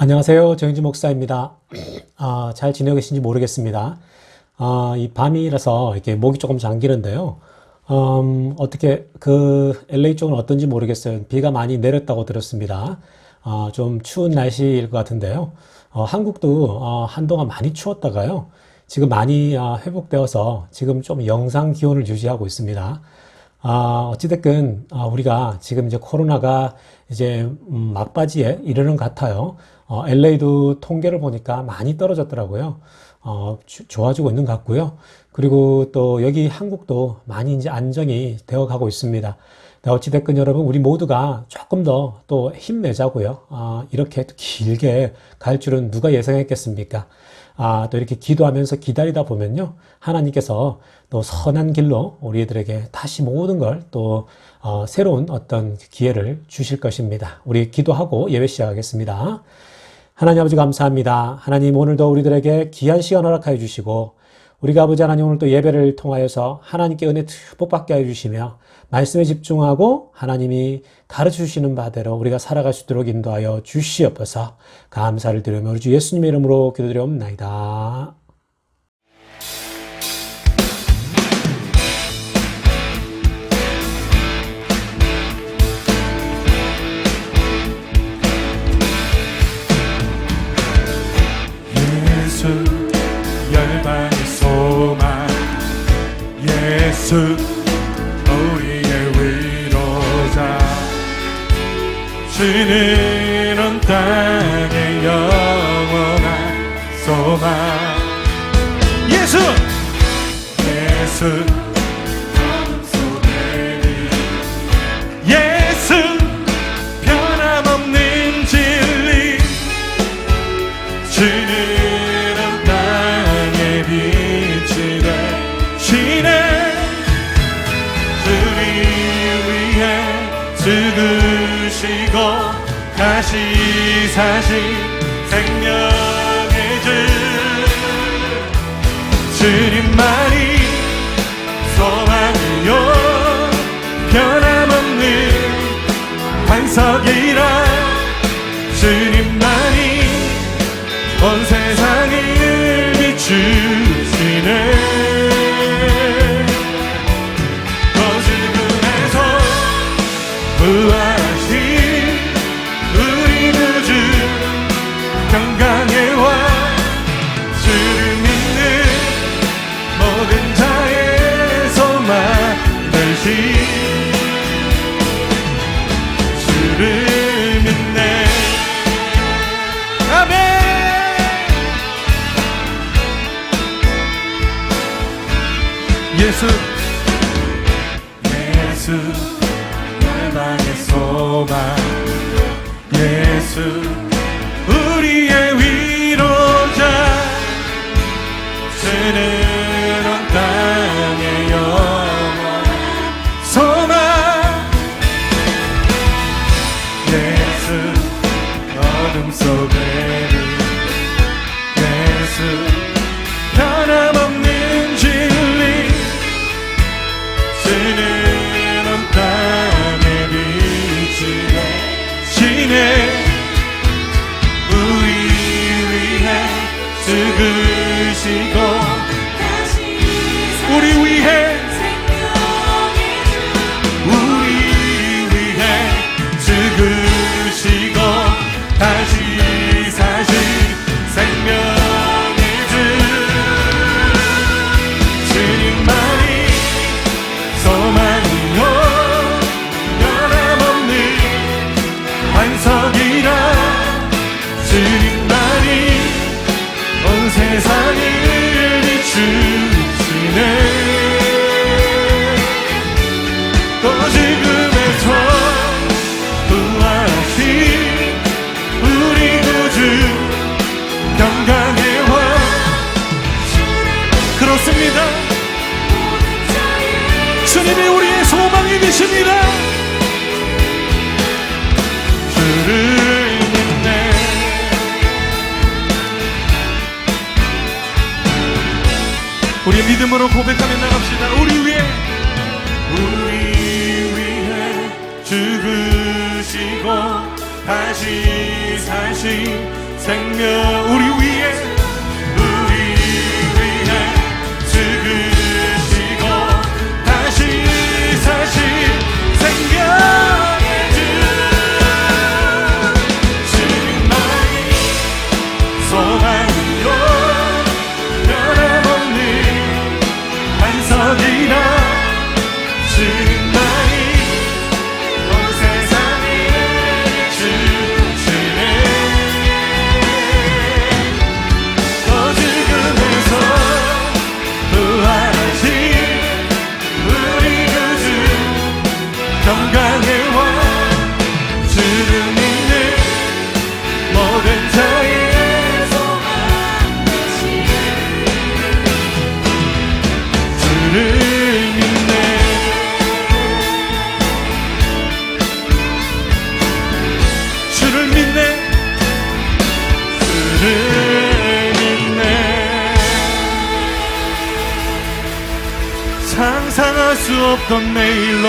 안녕하세요. 정인지 목사입니다. 잘 지내고 계신지 모르겠습니다. 이 밤이라서 이렇게 목이 조금 잠기는데요. 어떻게 LA 쪽은 어떤지 모르겠어요. 비가 많이 내렸다고 들었습니다. 좀 추운 날씨일 것 같은데요. 한국도 한동안 많이 추웠다가요. 지금 많이 회복되어서 지금 좀 영상 기온을 유지하고 있습니다. 어찌됐든, 우리가 지금 이제 코로나가 이제 막바지에 이르는 것 같아요. LA도 통계를 보니까 많이 떨어졌더라고요. 좋아지고 있는 것 같고요. 그리고 또 여기 한국도 많이 이제 안정이 되어 가고 있습니다. 어찌됐든 여러분, 우리 모두가 조금 더 또 힘내자고요. 이렇게 또 길게 갈 줄은 누가 예상했겠습니까? 또 이렇게 기도하면서 기다리다 보면요. 하나님께서 또 선한 길로 우리들에게 다시 모든 걸 또 새로운 어떤 기회를 주실 것입니다. 우리 기도하고 예배 시작하겠습니다. 하나님 아버지 감사합니다. 하나님 오늘도 우리들에게 귀한 시간 허락하여 주시고 우리가 아버지 하나님 오늘 또 예배를 통하여서 하나님께 은혜 듬뿍 받게 하여 주시며 말씀에 집중하고 하나님이 가르쳐 주시는 바대로 우리가 살아갈 수 있도록 인도하여 주시옵소서. 감사를 드리며 우리 주 예수님의 이름으로 기도드리옵나이다. 예수 열방의 소망, 예수 우리의 위로자, 주는 온 땅의 영원한 소망. 예수 어둠 속에 예수 변함없는 진리, 주는 온 땅의 빛이 되시네. 우리 위해 죽으시고 다시 사신 생명의 주, 주님만이 소망이요 변함없는 반석이라. 주님만이 온 세상을 비추시네. 죽음에서 부활하신 우리 구주 평강의 왕, 주를 믿는 모든 자의 소망 되신 주를 믿네. 아멘. 예수 열방의 소망, 예수 우리의 위로자, 주는 온 땅의 영원한 소망. 예수 어둠 속에 예수 변함없는 진리, 주는 온 땅의 빛이 되시네. 우리 위해 죽으시고 우리 위해 죽으시고 다시 사신 생명의 주, 주님만이 소망이요 변함없는 반석이라. 주님만이 온 세상을 비추시네. 또 죽음에서 부활하신 우리 구주 평강의 왕. 그렇습니다. 주님이 우리의 소망이 되십니다. 주를 믿네. 우리 믿음으로 고백하며 나갑시다. 우리 위해 죽으시고 다시 사신 생명 우리 위해 죽으시고 다시 사신 생명의 주 주님만이 소망이요 변함없는 반석이라 주님만이 온 세상을 주시네 또 죽음에서 부활하신 우리 구주 평강의 왕 주를 믿는 모든 자의 소망 되시 주를 믿네 주를 믿네 주를 믿네 상상할 수 없던 내일로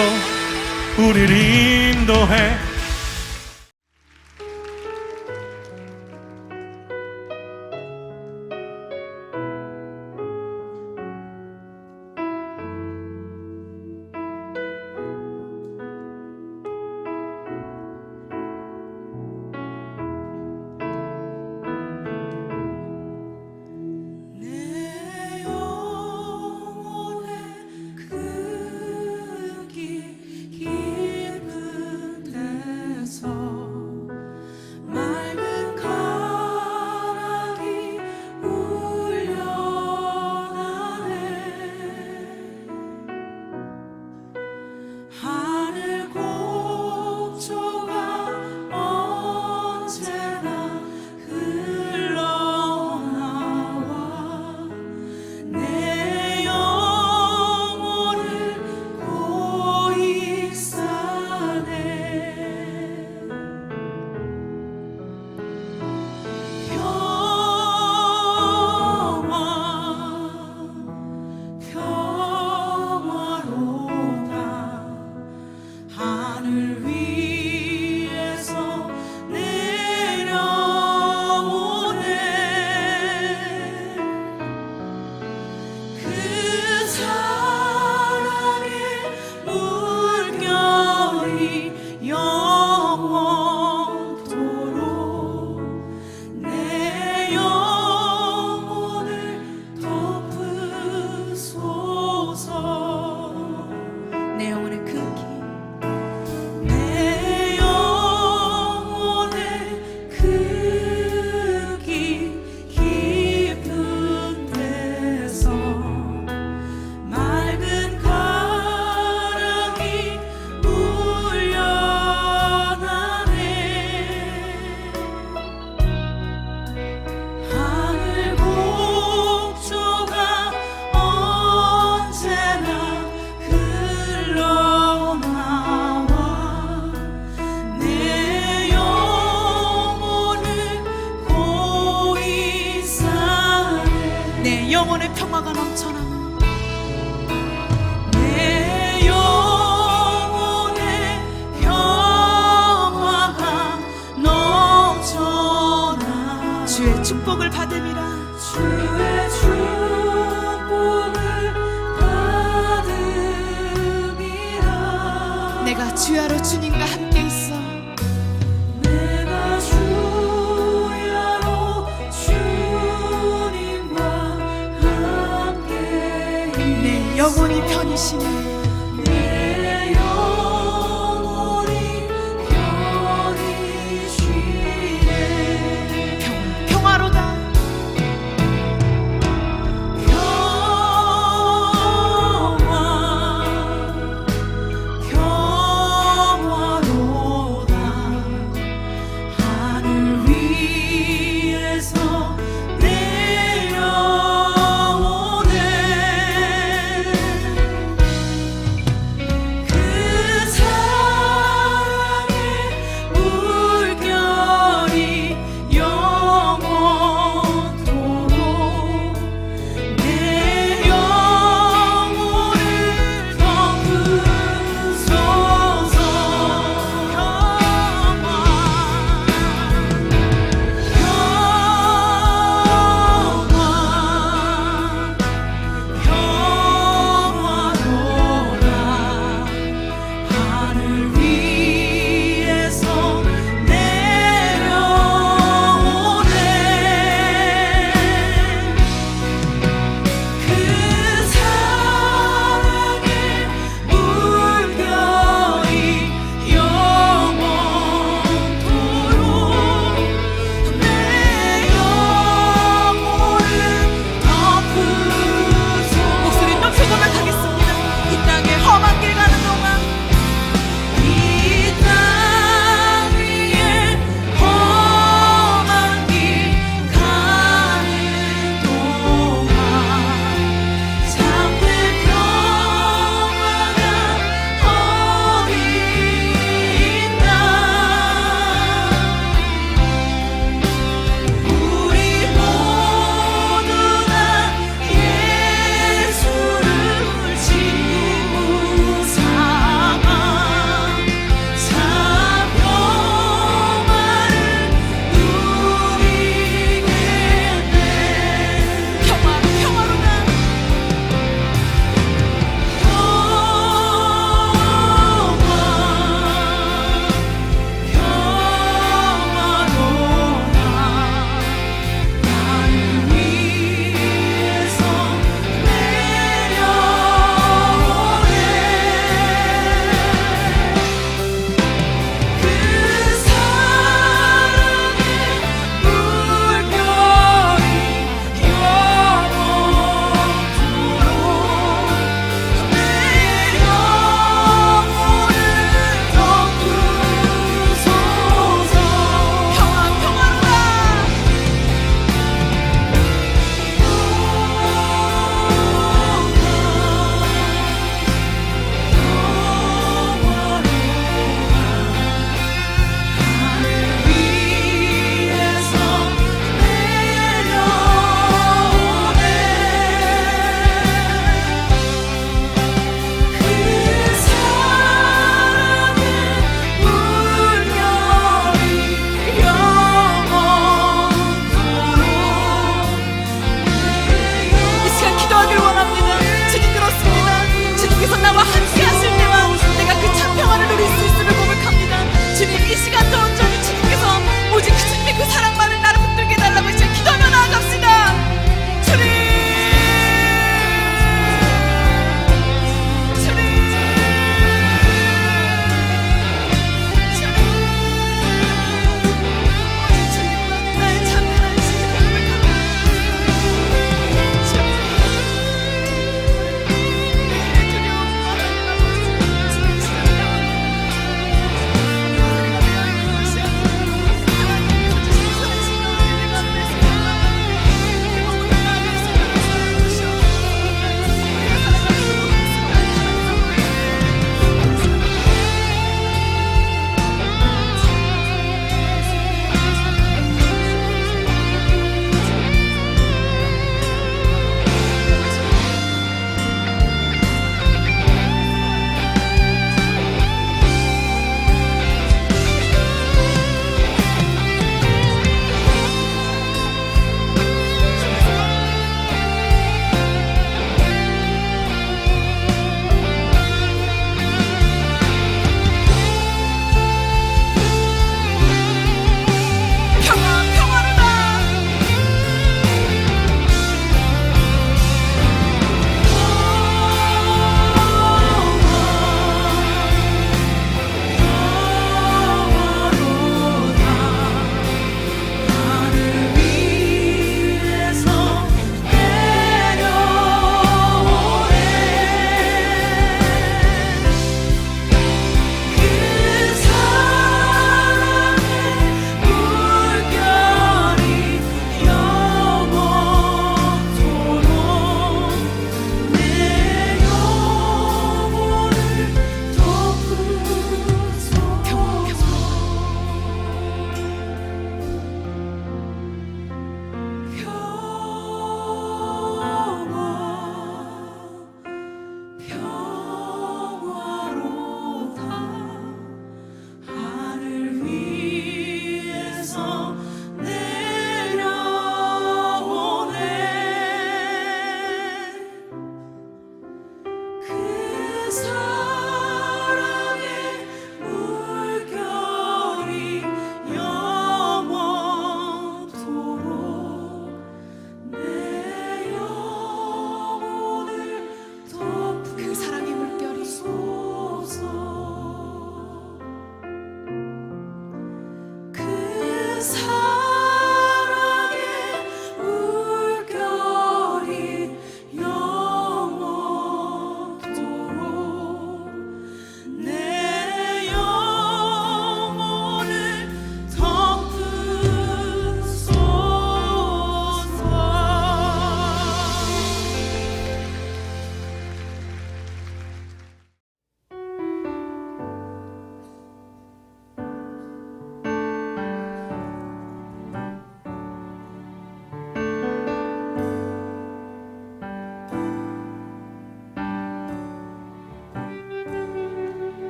우리를 인도해 내 영혼의 그 깊은 데서 맑은 가락이 울려나네 하늘 곡조가 언제나 흘러나와 내 영혼을 고이 싸네 평화로다 하늘 위에서 내려오네 그 사랑의 물결이 영원토록 내 영혼을 덮으소서 내 영혼의 그 내 영혼의 그 깊은 데서 맑은 가랑이 울려나네 하늘 곡조가 언제나 흘러나와 내 영혼을 고이 싸네 내 영혼의 평화가 넘쳐나 내 영혼의 평화가 넘쳐나 주의 축복을 받음이라 주의 축복을 받음이라 내가 주야로 주님과 함께 있어 내가 주야로 주님과 함께 내 영혼이 편이시네 내 영혼이 편히 쉬네 평화로다 평화로다 하늘 위에서 내려오네 그 사랑의 물결이 영원토록 내 영혼을 덮으소서 평화로다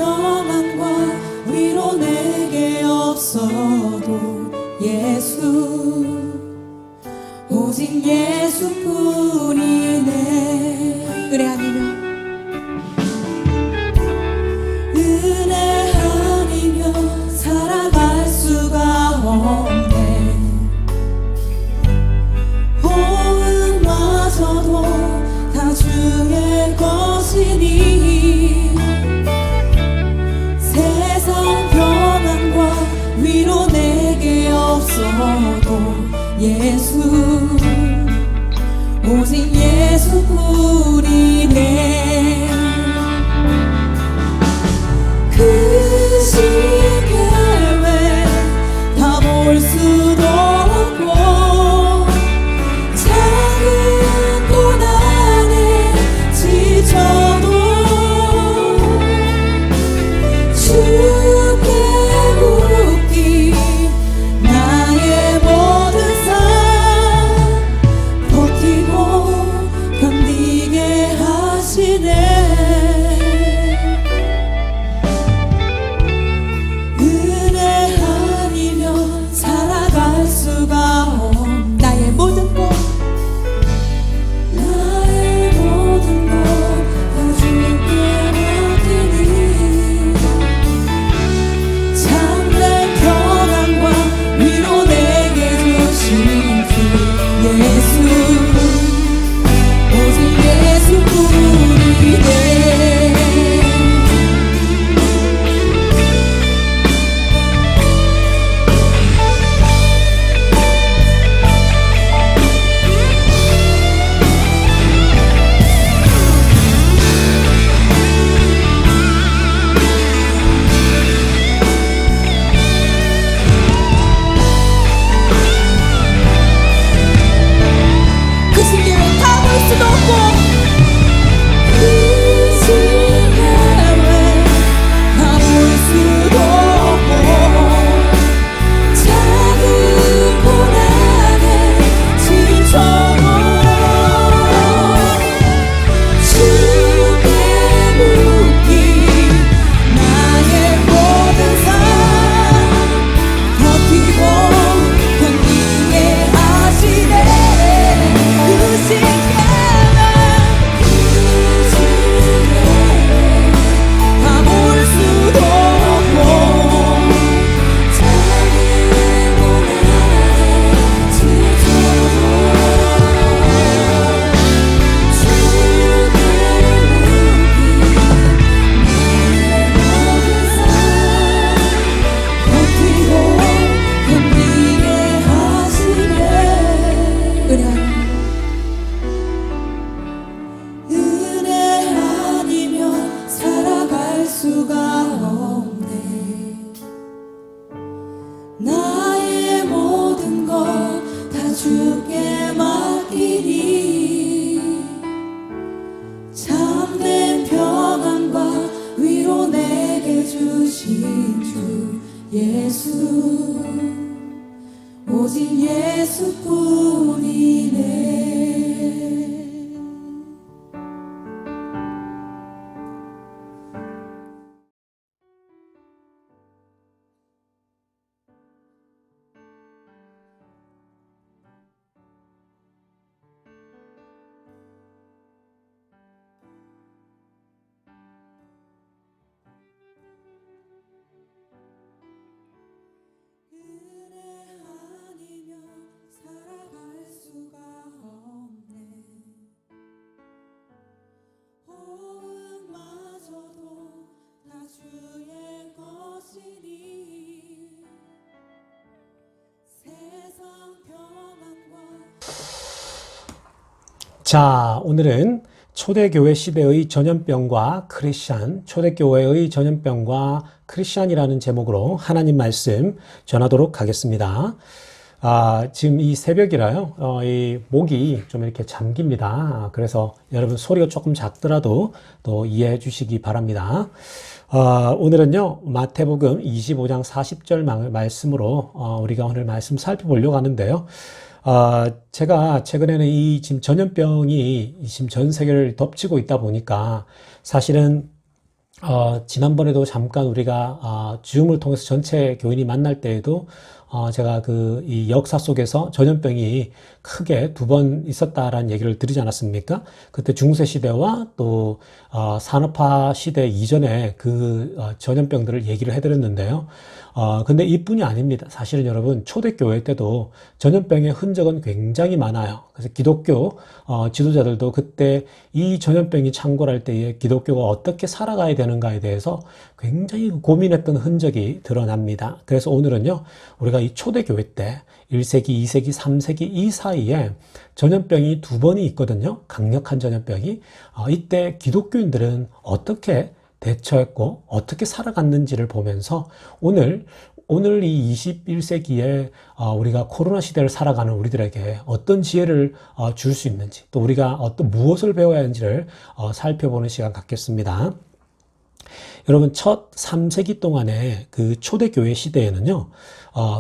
평안과 위로 내게 없어도 예수 오직 예수뿐이네. 은혜 아니면 은혜 아니면 살아갈 수가 없네. 호흡마저도 다 주의 것이니 세상 평안과 위로 내게 없어도 예수 오직 예수뿐이네. 크신 계획 다 볼 수도 없고 작은 고난에 지쳐도 주께 묻기 나의 모든 삶 버티고 견디게 하시네. 은혜 아니면 살아갈 수가 없. 나의 모든 것 나의 모든 것 다 주께 맡기니 참된 평안과 위로 내게 주신 주 예수 오직 예수뿐이네. 그 시기에 다 볼 수도 없고 그 시기에 다 볼 수도 없고 작은 고난에 지쳐도 주께 묻기 나의 모든 삶 버티고 견디게 하시네. 그 시간에 다 볼 수도 없고 작은 고난에 지쳐도 주께 묻기 나의 모든 삶 버티고 견디게 하시네. 은혜 아니면 살아갈 수가 없네. 나의 모든 것 다 주께 맡기니 참된 평안과 위로 내게 주신 주 예수 오직 예수뿐이네. 은혜 아니면 살아갈 수가 없네. 호흡마저도 다 주의 것이니 세상 평안과. 자, 오늘은 초대교회 시대의 전염병과 크리스찬, 초대교회의 전염병과 크리스찬이라는 제목으로 하나님 말씀 전하도록 하겠습니다. 지금 이 새벽이라요, 이 목이 좀 이렇게 잠깁니다. 그래서 여러분 소리가 조금 작더라도 또 이해해 주시기 바랍니다. 오늘은요, 마태복음 25장 40절 말씀으로 우리가 오늘 말씀 살펴보려고 하는데요. 제가 최근에는 이 지금 전염병이 지금 전 세계를 덮치고 있다 보니까 사실은 지난번에도 잠깐 우리가 줌을 통해서 전체 교인이 만날 때에도 제가 이 역사 속에서 전염병이 크게 두 번 있었다라는 얘기를 드리지 않았습니까? 그때 중세 시대와 또 산업화 시대 이전에 전염병들을 얘기를 해드렸는데요. 근데 이뿐이 아닙니다. 사실은 여러분 초대교회 때도 전염병의 흔적은 굉장히 많아요. 그래서 기독교 지도자들도 그때 이 전염병이 창궐할 때에 기독교가 어떻게 살아가야 되는가에 대해서 굉장히 고민했던 흔적이 드러납니다. 그래서 오늘은요, 우리가 이 초대교회 때 1세기, 2세기, 3세기 이 사이에 전염병이 두 번이 있거든요. 강력한 전염병이. 이때 기독교인들은 어떻게 대처했고 어떻게 살아갔는지를 보면서 오늘 이 21세기에 우리가 코로나 시대를 살아가는 우리들에게 어떤 지혜를 줄 수 있는지, 또 우리가 무엇을 배워야 하는지를 살펴보는 시간 갖겠습니다. 여러분, 첫 3세기 동안의 그 초대교회 시대에는요,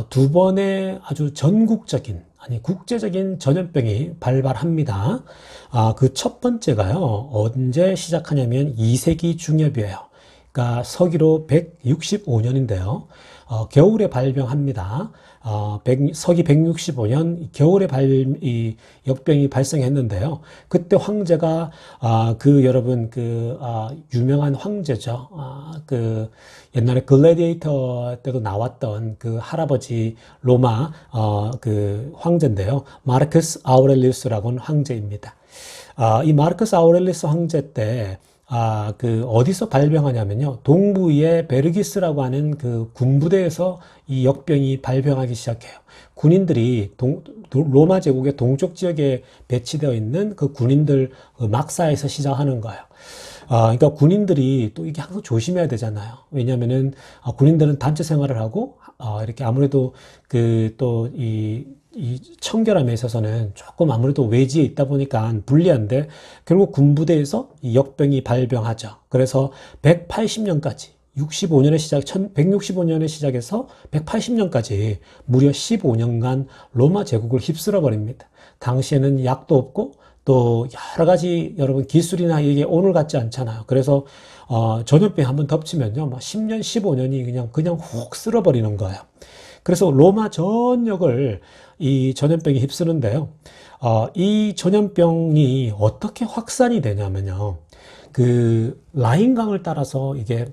두 번의 아주 전국적인, 국제적인 전염병이 발발합니다. 그 첫 번째가요, 언제 시작하냐면 2세기 중엽이에요. 그러니까 서기로 165년인데요. 겨울에 발병합니다. 서기 165년 겨울에 이 역병이 발생했는데요. 그때 황제가 여러분 유명한 황제죠. 옛날에 글래디에이터 때도 나왔던 그 할아버지 로마 황제인데요. 마르크스 아우렐리우스라고는 황제입니다. 이 마르크스 아우렐리우스 황제 때 어디서 발병하냐면요. 동부의 베르기스라고 하는 그 군부대에서 이 역병이 발병하기 시작해요. 군인들이 로마 제국의 동쪽 지역에 배치되어 있는 그 군인들 막사에서 시작하는 거예요. 그러니까 군인들이 또 이게 항상 조심해야 되잖아요. 왜냐면은 군인들은 단체 생활을 하고 이렇게 아무래도 이 청결함에 있어서는 조금 아무래도 외지에 있다 보니까 불리한데 결국 군부대에서 이 역병이 발병하죠. 그래서 180년까지 165년에 시작해서 180년까지 무려 15년간 로마 제국을 휩쓸어 버립니다. 당시에는 약도 없고 또 여러 가지 여러분 기술이나 이게 오늘 같지 않잖아요. 그래서 전염병이 한번 덮치면요, 10년, 15년이 그냥 훅 쓸어버리는 거예요. 그래서 로마 전역을 이 전염병이 휩쓰는데요. 이 전염병이 어떻게 확산이 되냐면요. 라인강을 따라서 이게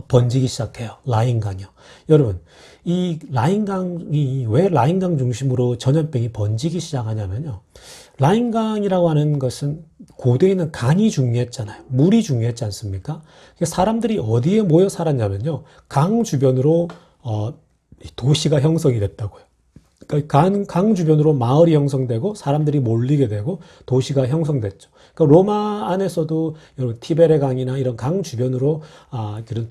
번지기 시작해요. 라인강이요. 여러분, 이 라인강이 왜 라인강 중심으로 전염병이 번지기 시작하냐면요. 라인강이라고 하는 것은 고대에는 강이 중요했잖아요. 물이 중요했지 않습니까? 사람들이 어디에 모여 살았냐면요. 강 주변으로 도시가 형성이 됐다고요. 그러니까 강 주변으로 마을이 형성되고 사람들이 몰리게 되고 도시가 형성됐죠. 그러니까 로마 안에서도 여러분 티베레 강이나 이런 강 주변으로 그런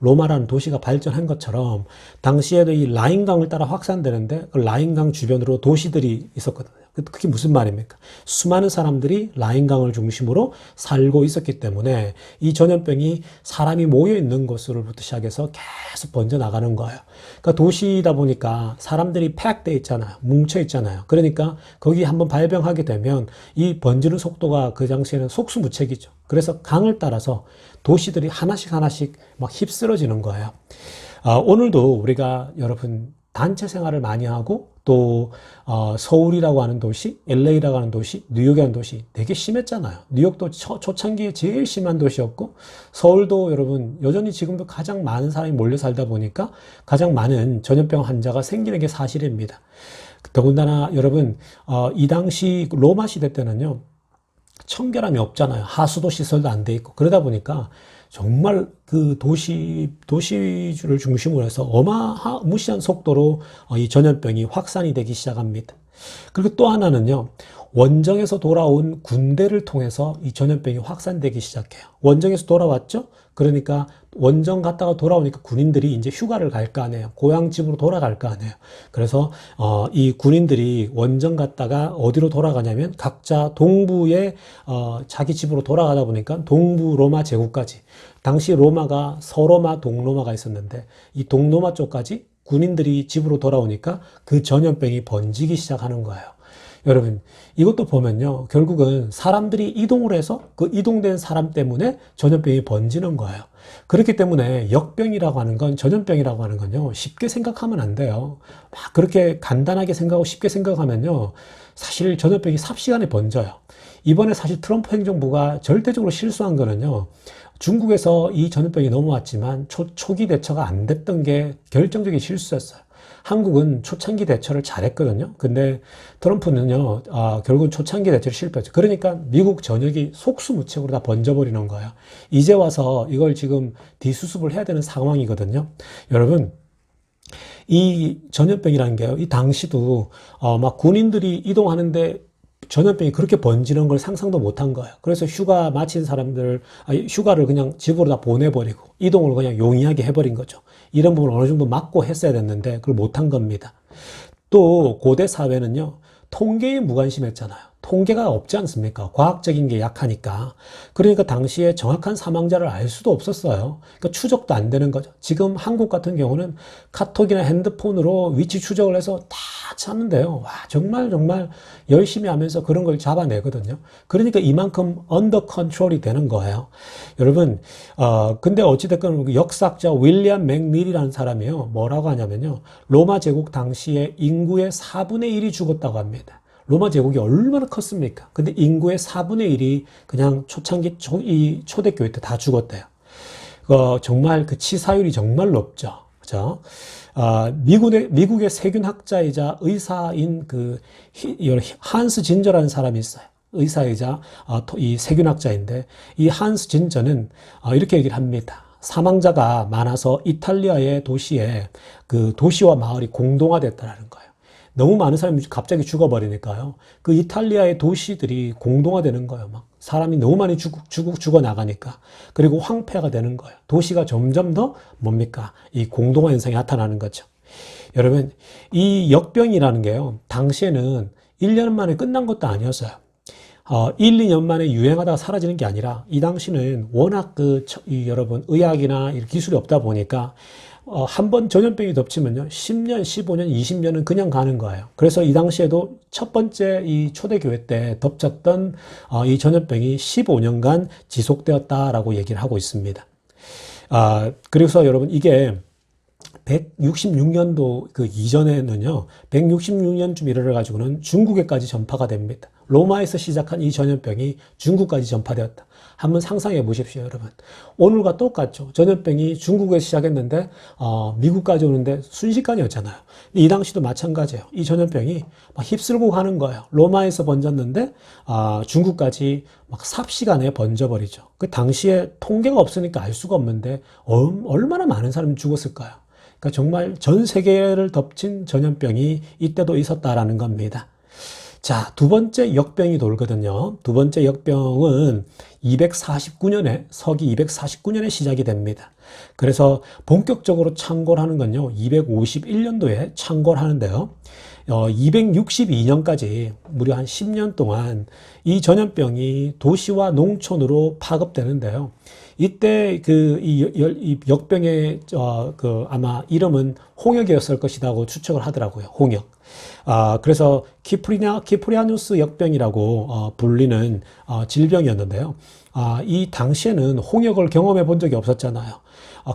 로마라는 도시가 발전한 것처럼 당시에도 이 라인강을 따라 확산되는데 그 라인강 주변으로 도시들이 있었거든요. 그게 무슨 말입니까? 수많은 사람들이 라인강을 중심으로 살고 있었기 때문에 이 전염병이 사람이 모여 있는 곳으로부터 시작해서 계속 번져 나가는 거예요. 그러니까 도시다 보니까 사람들이 팩돼 있잖아요. 뭉쳐 있잖아요. 그러니까 거기 한번 발병하게 되면 이 번지는 속도가 그 당시에는 속수무책이죠. 그래서 강을 따라서 도시들이 하나씩 막 휩쓸어지는 거예요. 오늘도 우리가 여러분 단체 생활을 많이 하고 또 서울이라고 하는 도시, LA라고 하는 도시, 뉴욕이라는 도시 되게 심했잖아요. 뉴욕도 초창기에 제일 심한 도시였고 서울도 여러분 여전히 지금도 가장 많은 사람이 몰려 살다 보니까 가장 많은 전염병 환자가 생기는 게 사실입니다. 더군다나 여러분 이 당시 로마 시대 때는요. 청결함이 없잖아요. 하수도 시설도 안 돼 있고 그러다 보니까 정말 그 도시주를 중심으로 해서 무시한 속도로 이 전염병이 확산이 되기 시작합니다. 그리고 또 하나는요, 원정에서 돌아온 군대를 통해서 이 전염병이 확산되기 시작해요. 원정에서 돌아왔죠? 그러니까 원정 갔다가 돌아오니까 군인들이 이제 휴가를 갈 거 아니에요. 고향집으로 돌아갈 거 아니에요. 그래서 이 군인들이 원정 갔다가 어디로 돌아가냐면 각자 동부에 자기 집으로 돌아가다 보니까 동부 로마 제국까지 당시 로마가 서로마, 동로마가 있었는데 이 동로마 쪽까지 군인들이 집으로 돌아오니까 그 전염병이 번지기 시작하는 거예요. 여러분, 이것도 보면요. 결국은 사람들이 이동을 해서 그 이동된 사람 때문에 전염병이 번지는 거예요. 그렇기 때문에 역병이라고 하는 건, 전염병이라고 하는 건요, 쉽게 생각하면 안 돼요. 막 그렇게 간단하게 생각하고 쉽게 생각하면요, 사실 전염병이 삽시간에 번져요. 이번에 사실 트럼프 행정부가 절대적으로 실수한 거는요, 중국에서 이 전염병이 넘어왔지만 초기 대처가 안 됐던 게 결정적인 실수였어요. 한국은 초창기 대처를 잘했거든요. 근데 트럼프는요, 결국은 초창기 대처를 실패했죠. 그러니까 미국 전역이 속수무책으로 다 번져버리는 거예요. 이제 와서 이걸 지금 뒤수습을 해야 되는 상황이거든요. 여러분, 이 전염병이라는 게요, 이 당시도 막 군인들이 이동하는데 전염병이 그렇게 번지는 걸 상상도 못한 거예요. 그래서 휴가 마친 사람들, 휴가를 그냥 집으로 다 보내버리고 이동을 그냥 용이하게 해버린 거죠. 이런 부분을 어느 정도 막고 했어야 됐는데 그걸 못한 겁니다. 또 고대 사회는요, 통계에 무관심했잖아요. 통계가 없지 않습니까? 과학적인 게 약하니까. 그러니까 당시에 정확한 사망자를 알 수도 없었어요. 그러니까 추적도 안 되는 거죠. 지금 한국 같은 경우는 카톡이나 핸드폰으로 위치 추적을 해서 다 찾는데요. 와, 정말 열심히 하면서 그런 걸 잡아내거든요. 그러니까 이만큼 언더 컨트롤이 되는 거예요. 여러분, 근데 어찌됐건 역사학자 윌리엄 맥닐이라는 사람이요, 뭐라고 하냐면요, 로마 제국 당시에 인구의 4분의 1이 죽었다고 합니다. 로마 제국이 얼마나 컸습니까? 근데 인구의 4분의 1이 그냥 초창기 이 초대교회 때 다 죽었대요. 정말 그 치사율이 정말 높죠. 그죠? 미국의 세균학자이자 의사인 한스 진저라는 사람이 있어요. 의사이자 이 세균학자인데, 이 한스 진저는 이렇게 얘기를 합니다. 사망자가 많아서 이탈리아의 도시에 그 도시와 마을이 공동화됐다는 거예요. 너무 많은 사람이 갑자기 죽어버리니까요. 그 이탈리아의 도시들이 공동화되는 거예요. 막 사람이 너무 많이 죽어나가니까. 그리고 황폐화가 되는 거예요. 도시가 점점 더 뭡니까? 이 공동화 현상이 나타나는 거죠. 여러분, 이 역병이라는 게요, 당시에는 1년 만에 끝난 것도 아니었어요. 1, 2년 만에 유행하다가 사라지는 게 아니라, 이 당시는 워낙 여러분, 의학이나 기술이 없다 보니까 한 번 전염병이 덮치면요, 10년, 15년, 20년은 그냥 가는 거예요. 그래서 이 당시에도 첫 번째 이 초대교회 때 덮쳤던 이 전염병이 15년간 지속되었다라고 얘기를 하고 있습니다. 그래서 여러분, 이게 166년도 그 이전에는요, 166년쯤 이르러가지고는 중국에까지 전파가 됩니다. 로마에서 시작한 이 전염병이 중국까지 전파되었다. 한번 상상해 보십시오, 여러분. 오늘과 똑같죠. 전염병이 중국에서 시작했는데 미국까지 오는데 순식간이었잖아요. 이 당시도 마찬가지예요. 이 전염병이 막 휩쓸고 가는 거예요. 로마에서 번졌는데 중국까지 막 삽시간에 번져버리죠. 그 당시에 통계가 없으니까 알 수가 없는데 얼마나 많은 사람이 죽었을까요? 그러니까 정말 전 세계를 덮친 전염병이 이때도 있었다라는 겁니다. 자, 두 번째 역병이 돌거든요. 두 번째 역병은 249년에, 서기 249년에 시작이 됩니다. 그래서 본격적으로 창궐 하는 건요, 251년도에 창궐 하는데요. 262년까지 무려 한 10년 동안 이 전염병이 도시와 농촌으로 파급되는데요. 이때 이 역병의 아마 이름은 홍역이었을 것이라고 추측을 하더라고요. 홍역. 그래서 키프리아누스 역병이라고 불리는 질병이었는데요. 이 당시에는 홍역을 경험해 본 적이 없었잖아요.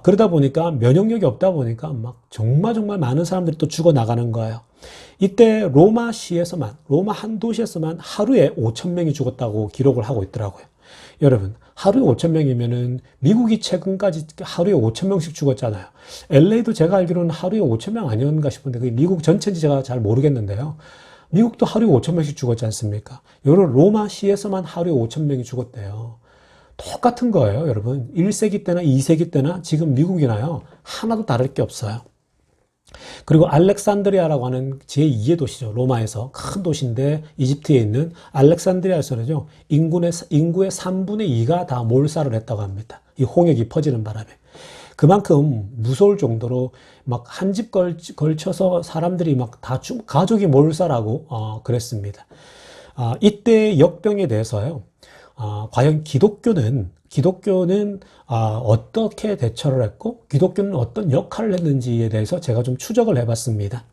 그러다 보니까 면역력이 없다 보니까 막 정말 많은 사람들이 또 죽어나가는 거예요. 이때 로마 한 도시에서만 하루에 5,000명이 죽었다고 기록을 하고 있더라고요. 여러분, 하루에 5,000명이면은 미국이 최근까지 하루에 5,000명씩 죽었잖아요. LA도 제가 알기로는 하루에 5,000명 아니었는가 싶은데 그게 미국 전체인지 제가 잘 모르겠는데요. 미국도 하루에 5,000명씩 죽었지 않습니까? 여러분, 로마시에서만 하루에 5,000명이 죽었대요. 똑같은 거예요, 여러분. 1세기 때나 2세기 때나 지금 미국이나요, 하나도 다를 게 없어요. 그리고 알렉산드리아라고 하는 제2의 도시죠. 로마에서 큰 도시인데 이집트에 있는 알렉산드리아에서는요, 인구의 3분의 2가 다 몰살을 했다고 합니다. 이 홍역이 퍼지는 바람에. 그만큼 무서울 정도로 막 한 집 걸쳐서 사람들이 막 다 가족이 몰살하고 그랬습니다. 이때 역병에 대해서요, 과연 기독교는 어떻게 대처를 했고 기독교는 어떤 역할을 했는지에 대해서 제가 좀 추적을 해봤습니다.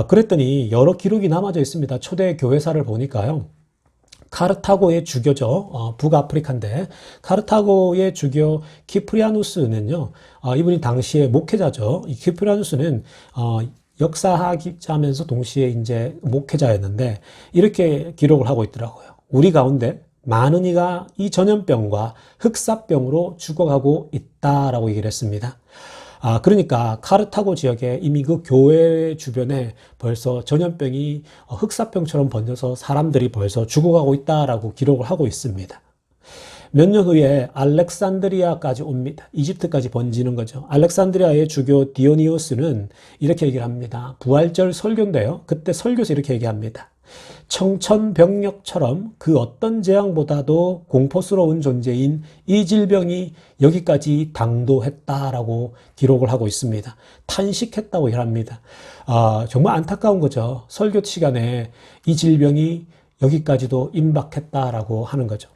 그랬더니 여러 기록이 남아져 있습니다. 초대 교회사를 보니까요. 카르타고의 주교죠. 북아프리카인데 카르타고의 주교 키프리아누스는요. 이분이 당시의 목회자죠. 이 키프리아누스는 역사학자면서 동시에 이제 목회자였는데 이렇게 기록을 하고 있더라고요. 우리 가운데 많은 이가 이 전염병과 흑사병으로 죽어가고 있다라고 얘기를 했습니다. 그러니까 카르타고 지역에 이미 그 교회 주변에 벌써 전염병이 흑사병처럼 번져서 사람들이 벌써 죽어가고 있다라고 기록을 하고 있습니다. 몇 년 후에 알렉산드리아까지 옵니다. 이집트까지 번지는 거죠. 알렉산드리아의 주교 디오니오스는 이렇게 얘기를 합니다. 부활절 설교인데요. 그때 설교에서 이렇게 얘기합니다. 청천벽력처럼 그 어떤 재앙보다도 공포스러운 존재인 이 질병이 여기까지 당도했다라고 기록을 하고 있습니다. 탄식했다고 얘기합니다. 정말 안타까운 거죠. 설교 시간에 이 질병이 여기까지도 임박했다라고 하는 거죠.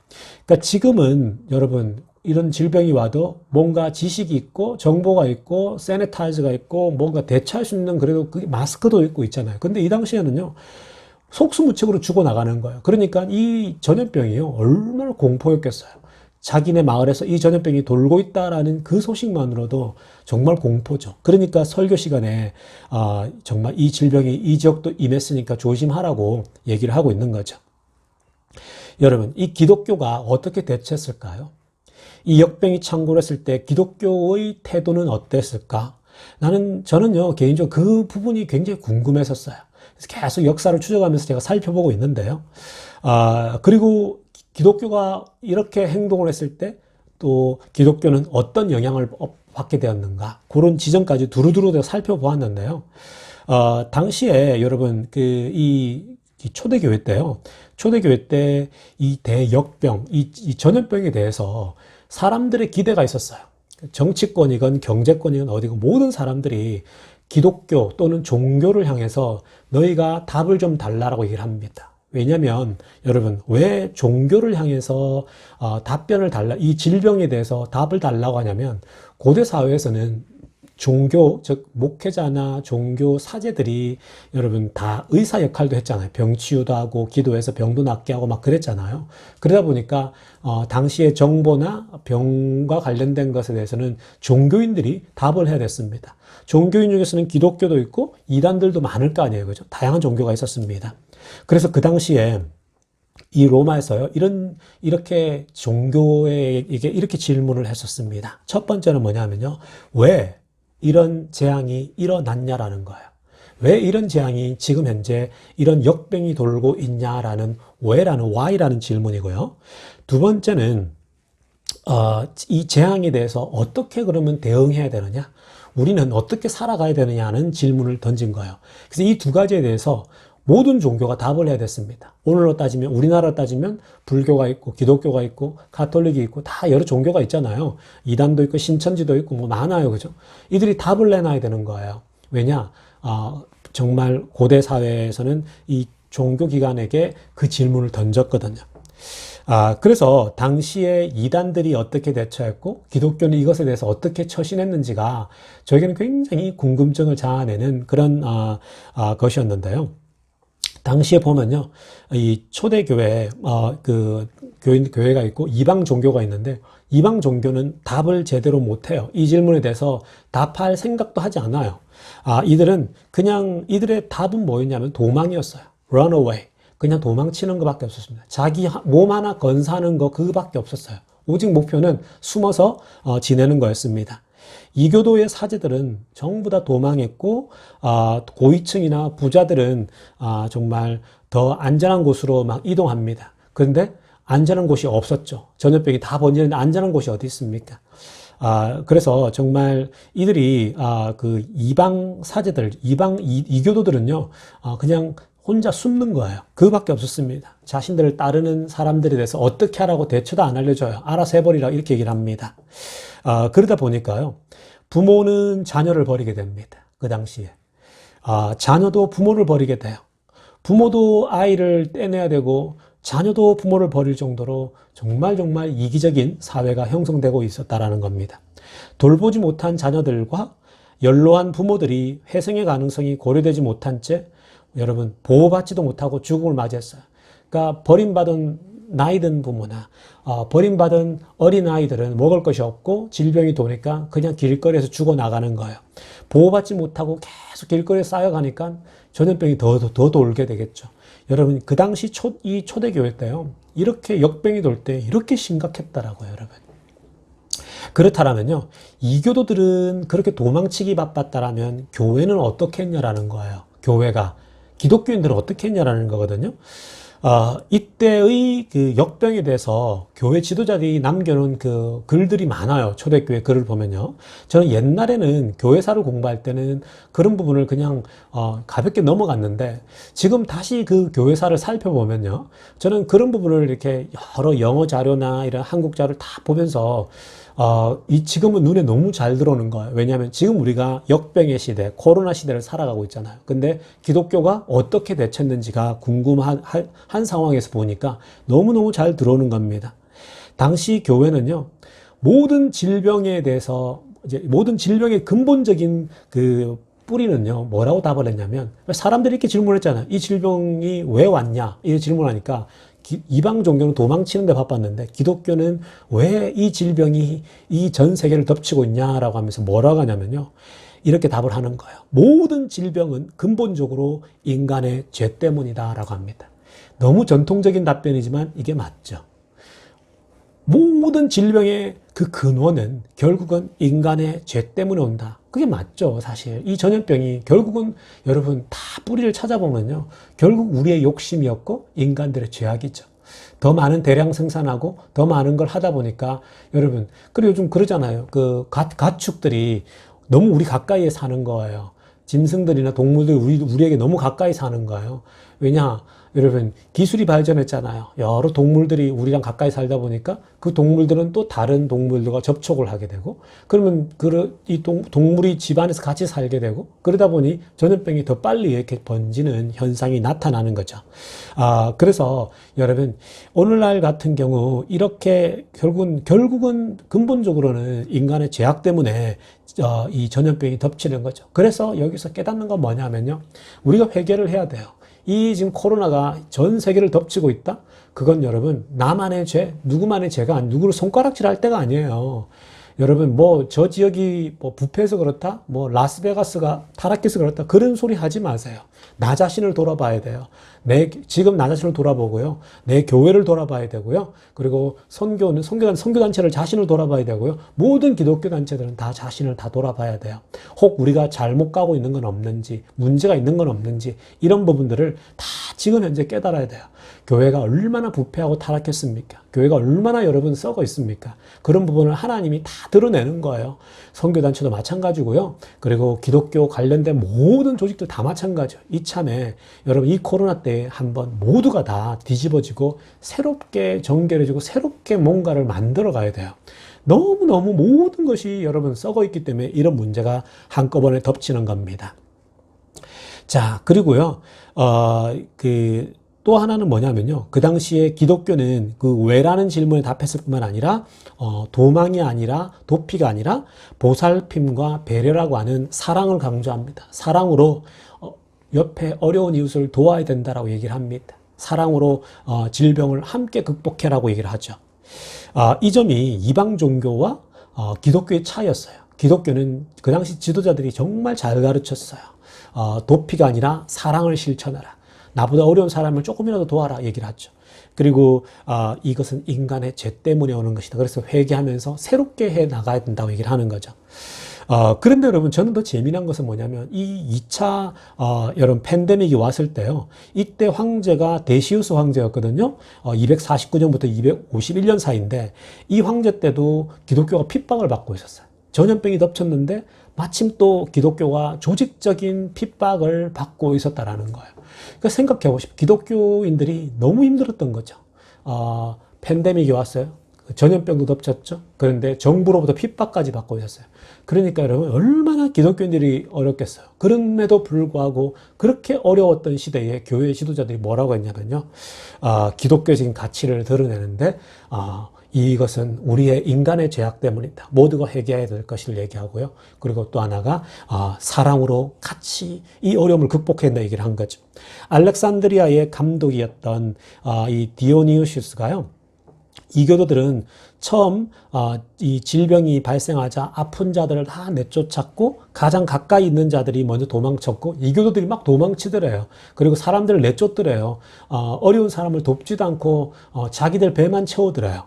그러니까 지금은 여러분 이런 질병이 와도 뭔가 지식이 있고 정보가 있고 세네타이저가 있고 뭔가 대처할 수 있는 그래도 그 마스크도 있고 있잖아요. 근데 이 당시에는요. 속수무책으로 죽어나가는 거예요. 그러니까 이 전염병이요. 얼마나 공포였겠어요. 자기네 마을에서 이 전염병이 돌고 있다라는 그 소식만으로도 정말 공포죠. 그러니까 설교 시간에 정말 이 질병이 이 지역도 임했으니까 조심하라고 얘기를 하고 있는 거죠. 여러분, 이 기독교가 어떻게 대처했을까요? 이 역병이 창궐했을 때 기독교의 태도는 어땠을까? 저는요, 개인적으로 그 부분이 굉장히 궁금했었어요. 그래서 계속 역사를 추적하면서 제가 살펴보고 있는데요. 그리고 기독교가 이렇게 행동을 했을 때 또 기독교는 어떤 영향을 받게 되었는가? 그런 지점까지 두루두루 살펴보았는데요. 당시에 여러분, 이 초대교회 때요. 초대교회 때 이 대역병, 이 전염병에 대해서 사람들의 기대가 있었어요. 정치권이건 경제권이건 어디건 모든 사람들이 기독교 또는 종교를 향해서 너희가 답을 좀 달라라고 얘기를 합니다. 왜냐하면 여러분 왜 종교를 향해서 답변을 달라 이 질병에 대해서 답을 달라고 하냐면 고대 사회에서는 종교 즉 목회자나 종교 사제들이 여러분 다 의사 역할도 했잖아요. 병 치유도 하고 기도해서 병도 낫게 하고 막 그랬잖아요. 그러다 보니까 당시의 정보나 병과 관련된 것에 대해서는 종교인들이 답을 해야 됐습니다. 종교인 중에서는 기독교도 있고 이단들도 많을 거 아니에요. 그죠? 다양한 종교가 있었습니다. 그래서 그 당시에 이 로마에서요, 이렇게 종교에게 이렇게 질문을 했었습니다. 첫 번째는 뭐냐면요, 왜 이런 재앙이 일어났냐라는 거예요. 왜 이런 재앙이 지금 현재 이런 역병이 돌고 있냐라는 왜라는 why라는 질문이고요. 두 번째는 이 재앙에 대해서 어떻게 그러면 대응해야 되느냐? 우리는 어떻게 살아가야 되느냐는 질문을 던진 거예요. 그래서 이 두 가지에 대해서 모든 종교가 답을 해야 됐습니다. 오늘로 따지면 우리나라로 따지면 불교가 있고 기독교가 있고 가톨릭이 있고 다 여러 종교가 있잖아요. 이단도 있고 신천지도 있고 뭐 많아요. 그죠? 이들이 답을 내놔야 되는 거예요. 왜냐? 정말 고대 사회에서는 이 종교 기관에게 그 질문을 던졌거든요. 그래서 당시에 이단들이 어떻게 대처했고 기독교는 이것에 대해서 어떻게 처신했는지가 저에게는 굉장히 궁금증을 자아내는 그런 것이었는데요. 당시에 보면요, 이 초대교회, 교회가 있고 이방 종교가 있는데, 이방 종교는 답을 제대로 못해요. 이 질문에 대해서 답할 생각도 하지 않아요. 이들은 그냥, 이들의 답은 뭐였냐면 도망이었어요. run away. 그냥 도망치는 것밖에 없었습니다. 자기 몸 하나 건사하는 거 그거밖에 없었어요. 오직 목표는 숨어서 지내는 거였습니다. 이교도의 사제들은 전부 다 도망했고 고위층이나 부자들은 정말 더 안전한 곳으로 막 이동합니다. 그런데 안전한 곳이 없었죠. 전염병이 다 번지는데 안전한 곳이 어디 있습니까? 그래서 정말 이들이 그 이방 사제들, 이교도들은요 그냥 혼자 숨는 거예요. 그거밖에 없었습니다. 자신들을 따르는 사람들에 대해서 어떻게 하라고 대처도 안 알려줘요. 알아서 해버리라 이렇게 얘기를 합니다. 그러다 보니까요. 부모는 자녀를 버리게 됩니다. 그 당시에. 자녀도 부모를 버리게 돼요. 부모도 아이를 떼내야 되고 자녀도 부모를 버릴 정도로 정말 이기적인 사회가 형성되고 있었다라는 겁니다. 돌보지 못한 자녀들과 연로한 부모들이 회생의 가능성이 고려되지 못한 채 여러분 보호받지도 못하고 죽음을 맞이했어요. 그러니까 버림받은 나이든 부모나 버림받은 어린아이들은 먹을 것이 없고 질병이 도니까 그냥 길거리에서 죽어나가는 거예요. 보호받지 못하고 계속 길거리에 쌓여가니까 전염병이 더 돌게 되겠죠. 여러분 그 당시 이 초대교회 때요. 이렇게 역병이 돌 때 이렇게 심각했다라고요. 여러분. 그렇다면요. 이교도들은 그렇게 도망치기 바빴다라면 교회는 어떻게 했냐라는 거예요. 교회가. 기독교인들은 어떻게 했냐라는 거거든요. 이때의 그 역병에 대해서 교회 지도자들이 남겨놓은 그 글들이 많아요. 초대교회 글을 보면요. 저는 옛날에는 교회사를 공부할 때는 그런 부분을 그냥 가볍게 넘어갔는데 지금 다시 그 교회사를 살펴보면요. 저는 그런 부분을 이렇게 여러 영어 자료나 이런 한국 자료를 다 보면서 지금은 눈에 너무 잘 들어오는 거예요. 왜냐하면 지금 우리가 역병의 시대, 코로나 시대를 살아가고 있잖아요. 근데 기독교가 어떻게 대처했는지가 궁금한 상황에서 보니까 너무너무 잘 들어오는 겁니다. 당시 교회는요, 모든 질병에 대해서, 이제 모든 질병의 근본적인 그 뿌리는요, 뭐라고 답을 했냐면, 사람들이 이렇게 질문했잖아요. 이 질병이 왜 왔냐? 이 질문하니까, 이방 종교는 도망치는 데 바빴는데 기독교는 왜 이 질병이 이 전 세계를 덮치고 있냐라고 하면서 뭐라고 하냐면요. 이렇게 답을 하는 거예요. 모든 질병은 근본적으로 인간의 죄 때문이다라고 합니다. 너무 전통적인 답변이지만 이게 맞죠. 모든 질병의 그 근원은 결국은 인간의 죄 때문에 온다. 그게 맞죠, 사실. 이 전염병이 결국은 여러분 다 뿌리를 찾아보면요. 결국 우리의 욕심이었고 인간들의 죄악이죠. 더 많은 대량 생산하고 더 많은 걸 하다 보니까 여러분, 그리고 요즘 그러잖아요. 그 가축들이 너무 우리 가까이에 사는 거예요. 짐승들이나 동물들 우리에게 너무 가까이 사는 거예요. 왜냐? 여러분 기술이 발전했잖아요. 여러 동물들이 우리랑 가까이 살다 보니까 그 동물들은 또 다른 동물들과 접촉을 하게 되고 그러면 이 동물이 집안에서 같이 살게 되고 그러다 보니 전염병이 더 빨리 이렇게 번지는 현상이 나타나는 거죠. 그래서 여러분 오늘날 같은 경우 이렇게 결국은 근본적으로는 인간의 죄악 때문에 이 전염병이 덮치는 거죠. 그래서 여기서 깨닫는 건 뭐냐면요. 우리가 회개를 해야 돼요. 이 지금 코로나가 전 세계를 덮치고 있다? 그건 여러분, 나만의 죄, 누구만의 죄가 누구를 손가락질할 때가 아니에요. 여러분, 저 지역이 부패해서 그렇다? 라스베가스가 타락해서 그렇다? 그런 소리 하지 마세요. 나 자신을 돌아봐야 돼요. 지금 나 자신을 돌아보고요. 내 교회를 돌아봐야 되고요. 그리고 선교단체를 자신을 돌아봐야 되고요. 모든 기독교 단체들은 다 자신을 다 돌아봐야 돼요. 혹 우리가 잘못 가고 있는 건 없는지, 문제가 있는 건 없는지, 이런 부분들을 다 지금 현재 깨달아야 돼요. 교회가 얼마나 부패하고 타락했습니까? 교회가 얼마나 여러분 썩어 있습니까? 그런 부분을 하나님이 다 드러내는 거예요. 선교단체도 마찬가지고요. 그리고 기독교 관련된 모든 조직들 다 마찬가지예요. 이참에 여러분 이 코로나 때 한번 모두가 다 뒤집어지고 새롭게 정결해지고 새롭게 뭔가를 만들어 가야 돼요. 너무너무 모든 것이 여러분 썩어 있기 때문에 이런 문제가 한꺼번에 덮치는 겁니다. 자, 그리고요, 또 하나는 뭐냐면요. 그 당시에 기독교는 그 왜라는 질문에 답했을 뿐만 아니라, 도망이 아니라, 도피가 아니라, 보살핌과 배려라고 하는 사랑을 강조합니다. 사랑으로, 옆에 어려운 이웃을 도와야 된다라고 얘기를 합니다. 사랑으로, 질병을 함께 극복해라고 얘기를 하죠. 이 점이 이방 종교와, 기독교의 차이였어요. 기독교는 그 당시 지도자들이 정말 잘 가르쳤어요. 도피가 아니라 사랑을 실천하라. 나보다 어려운 사람을 조금이라도 도와라 얘기를 하죠. 그리고 이것은 인간의 죄 때문에 오는 것이다. 그래서 회개하면서 새롭게 해 나가야 된다고 얘기를 하는 거죠. 그런데 여러분 저는 더 재미난 것은 뭐냐면 이 2차 여러분 팬데믹이 왔을 때요. 이때 황제가 데시우스 황제였거든요. 249년부터 251년 사이인데 이 황제 때도 기독교가 핍박을 받고 있었어요. 전염병이 덮쳤는데 마침 또 기독교가 조직적인 핍박을 받고 있었다라는 거예요. 그러니까 생각해 보십시오. 기독교인들이 너무 힘들었던 거죠. 팬데믹이 왔어요. 전염병도 덮쳤죠. 그런데 정부로부터 핍박까지 받고 있었어요. 그러니까 여러분 얼마나 기독교인들이 어렵겠어요. 그럼에도 불구하고 그렇게 어려웠던 시대에 교회 지도자들이 뭐라고 했냐면요. 기독교적인 가치를 드러내는데 이것은 우리의 인간의 죄악 때문이다. 모두가 회개해야 될 것을 얘기하고요. 그리고 또 하나가 사랑으로 같이 이 어려움을 극복해야 된다 얘기를 한 거죠. 알렉산드리아의 감독이었던 이 디오니우시우스가요. 이 교도들은 처음 이 질병이 발생하자 아픈 자들을 다 내쫓았고 가장 가까이 있는 자들이 먼저 도망쳤고 이 교도들이 막 도망치더래요. 그리고 사람들을 내쫓더래요. 어려운 사람을 돕지도 않고 자기들 배만 채우더래요.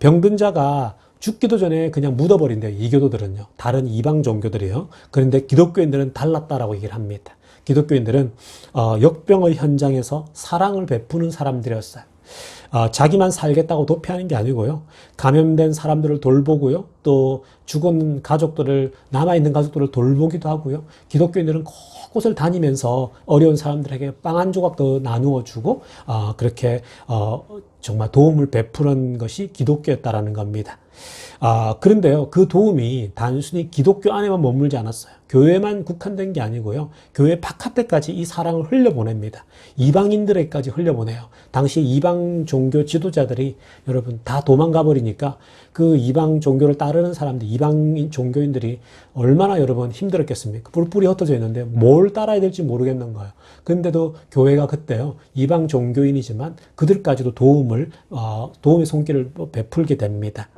병든 자가 죽기도 전에 그냥 묻어버린대요. 이 교도들은요. 다른 이방 종교들이요. 그런데 기독교인들은 달랐다라고 얘기를 합니다. 기독교인들은 역병의 현장에서 사랑을 베푸는 사람들이었어요. 자기만 살겠다고 도피하는 게 아니고요. 감염된 사람들을 돌보고요. 또 죽은 가족들을, 남아있는 가족들을 돌보기도 하고요. 기독교인들은 곳곳을 다니면서 어려운 사람들에게 빵 한 조각 더 나누어 주고, 그렇게, 정말 도움을 베푸는 것이 기독교였다라는 겁니다. 그런데요, 그 도움이 단순히 기독교 안에만 머물지 않았어요. 교회만 국한된 게 아니고요. 교회 바깥에까지 이 사랑을 흘려보냅니다. 이방인들에게까지 흘려보내요. 당시 이방 종교 지도자들이 여러분 다 도망가 버리니까 그 이방 종교를 따르는 사람들, 이방 종교인들이 얼마나 여러분 힘들었겠습니까? 뿔뿔이 흩어져 있는데 뭘 따라야 될지 모르겠는 거예요. 근데도 교회가 그때요, 이방 종교인이지만 그들까지도 도움의 손길을 베풀게 됩니다.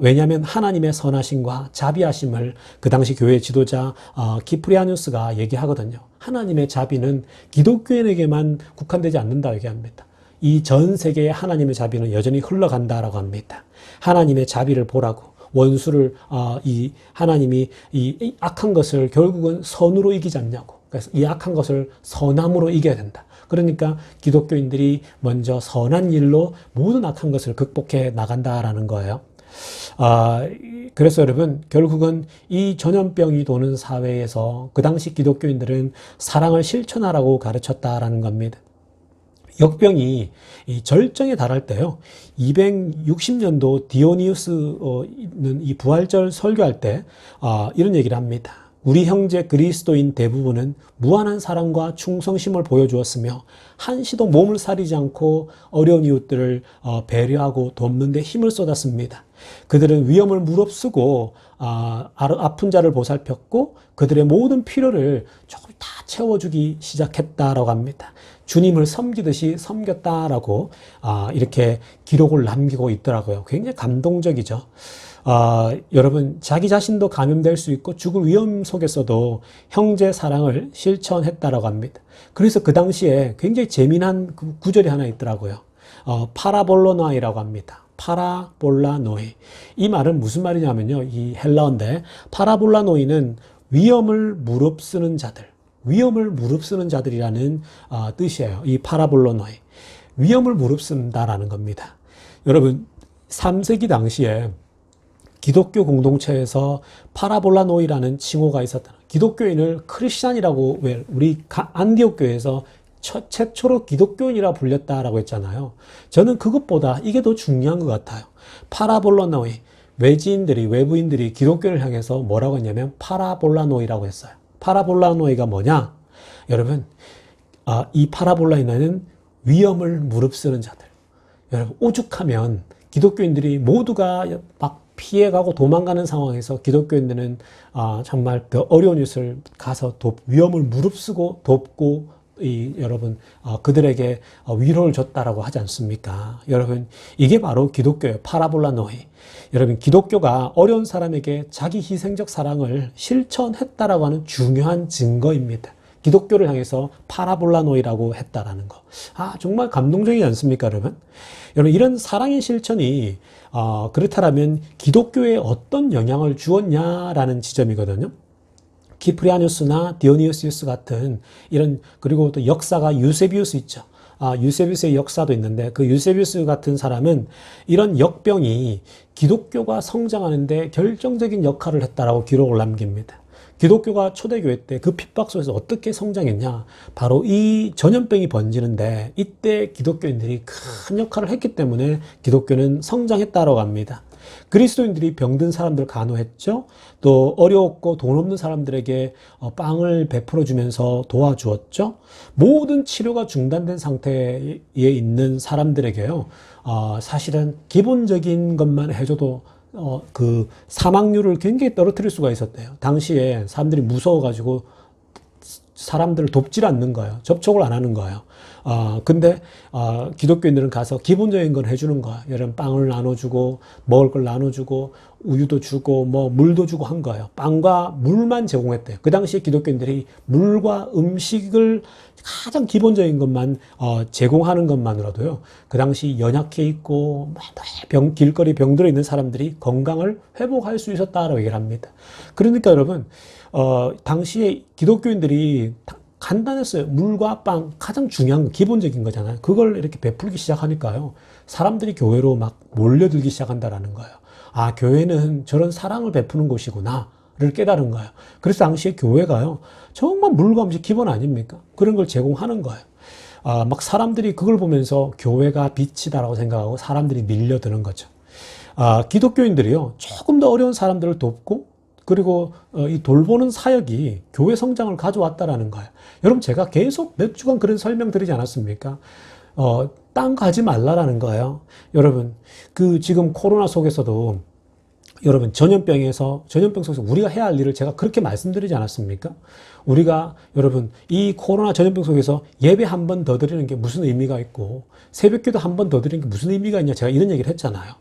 왜냐하면 하나님의 선하심과 자비하심을 그 당시 교회 지도자 키프리아누스가 얘기하거든요. 하나님의 자비는 기독교인에게만 국한되지 않는다 얘기합니다. 이 전 세계의 하나님의 자비는 여전히 흘러간다라고 합니다. 하나님의 자비를 보라고. 원수를 이 하나님이 이 악한 것을 결국은 선으로 이기지 않냐고. 그래서 이 악한 것을 선함으로 이겨야 된다. 그러니까 기독교인들이 먼저 선한 일로 모든 악한 것을 극복해 나간다라는 거예요. 그래서 여러분, 결국은 이 전염병이 도는 사회에서 그 당시 기독교인들은 사랑을 실천하라고 가르쳤다라는 겁니다. 역병이 이 절정에 달할 때요, 260년도 디오니우스는 이 부활절 설교할 때 이런 얘기를 합니다. 우리 형제 그리스도인 대부분은 무한한 사랑과 충성심을 보여주었으며 한시도 몸을 사리지 않고 어려운 이웃들을 배려하고 돕는 데 힘을 쏟았습니다. 그들은 위험을 무릅쓰고 아픈 자를 보살폈고 그들의 모든 필요를 조금 다 채워주기 시작했다라고 합니다. 주님을 섬기듯이 섬겼다라고 이렇게 기록을 남기고 있더라고요. 굉장히 감동적이죠. 여러분, 자기 자신도 감염될 수 있고 죽을 위험 속에서도 형제 사랑을 실천했다라고 합니다. 그래서 그 당시에 굉장히 재미난 구절이 하나 있더라고요. 파라볼로나이라고 합니다. 파라볼라노이. 이 말은 무슨 말이냐면요, 이 헬라어인데 파라볼라노이는 위험을 무릅쓰는 자들, 위험을 무릅쓰는 자들이라는 뜻이에요. 이 파라볼로노이. 위험을 무릅쓴다라는 겁니다. 여러분, 3세기 당시에 기독교 공동체에서 파라볼라노이라는 칭호가 있었다. 기독교인을 크리스찬이라고, 왜 우리 안디옥 교회에서 최초로 기독교인이라 불렸다라고 했잖아요. 저는 그것보다 이게 더 중요한 것 같아요. 파라볼라노이, 외부인들이 기독교를 향해서 뭐라고 했냐면 파라볼라노이라고 했어요. 파라볼라노이가 뭐냐? 여러분, 이 파라볼라노이는 위험을 무릅쓰는 자들. 여러분, 오죽하면 기독교인들이 모두가 막 피해가고 도망가는 상황에서 기독교인들은 정말 더 어려운 일을 가서 위험을 무릅쓰고 돕고 여러분 그들에게 위로를 줬다라고 하지 않습니까? 여러분, 이게 바로 기독교예요. 파라볼라노이. 여러분, 기독교가 어려운 사람에게 자기 희생적 사랑을 실천했다라고 하는 중요한 증거입니다. 기독교를 향해서 파라볼라노이라고 했다라는 거. 정말 감동적이지 않습니까, 여러분? 여러분, 이런 사랑의 실천이 그렇다면 기독교에 어떤 영향을 주었냐라는 지점이거든요. 키프리아누스나 디오니우시우스 같은 이런, 그리고 또 역사가 유세비우스 있죠. 유세비우스의 역사도 있는데 그 유세비우스 같은 사람은 이런 역병이 기독교가 성장하는데 결정적인 역할을 했다라고 기록을 남깁니다. 기독교가 초대교회 때 그 핍박 속에서 어떻게 성장했냐? 바로 이 전염병이 번지는데 이때 기독교인들이 큰 역할을 했기 때문에 기독교는 성장했다고 합니다. 그리스도인들이 병든 사람들 간호했죠. 또 어려웠고 돈 없는 사람들에게 빵을 베풀어 주면서 도와주었죠. 모든 치료가 중단된 상태에 있는 사람들에게요. 사실은 기본적인 것만 해줘도 그 사망률을 굉장히 떨어뜨릴 수가 있었대요. 당시에 사람들이 무서워가지고 사람들을 돕질 않는 거예요. 접촉을 안 하는 거예요. 근데 기독교인들은 가서 기본적인 걸 해주는 거야. 예를 들면 빵을 나눠주고 먹을 걸 나눠주고 우유도 주고 뭐 물도 주고 한 거예요. 빵과 물만 제공했대요. 그 당시에 기독교인들이 물과 음식을 가장 기본적인 것만 제공하는 것만으로도요. 그 당시 연약해 있고 길거리 병들어 있는 사람들이 건강을 회복할 수 있었다라고 얘기를 합니다. 그러니까 여러분 당시에 기독교인들이 간단했어요. 물과 빵 가장 중요한 기본적인 거잖아요. 그걸 이렇게 베풀기 시작하니까요. 사람들이 교회로 막 몰려들기 시작한다라는 거예요. 교회는 저런 사랑을 베푸는 곳이구나를 깨달은 거예요. 그래서 당시에 교회가요. 정말 물과 음식 기본 아닙니까? 그런 걸 제공하는 거예요. 막 사람들이 그걸 보면서 교회가 빛이다라고 생각하고 사람들이 밀려드는 거죠. 기독교인들이요. 조금 더 어려운 사람들을 돕고 그리고 이 돌보는 사역이 교회 성장을 가져왔다라는 거예요. 여러분 제가 계속 몇 주간 그런 설명드리지 않았습니까? 땅 가지 말라라는 거예요. 여러분 그 지금 코로나 속에서도 여러분 전염병 속에서 우리가 해야 할 일을 제가 그렇게 말씀드리지 않았습니까? 우리가 여러분 이 코로나 전염병 속에서 예배 한 번 더 드리는 게 무슨 의미가 있고 새벽기도 한 번 더 드리는 게 무슨 의미가 있냐 제가 이런 얘기를 했잖아요.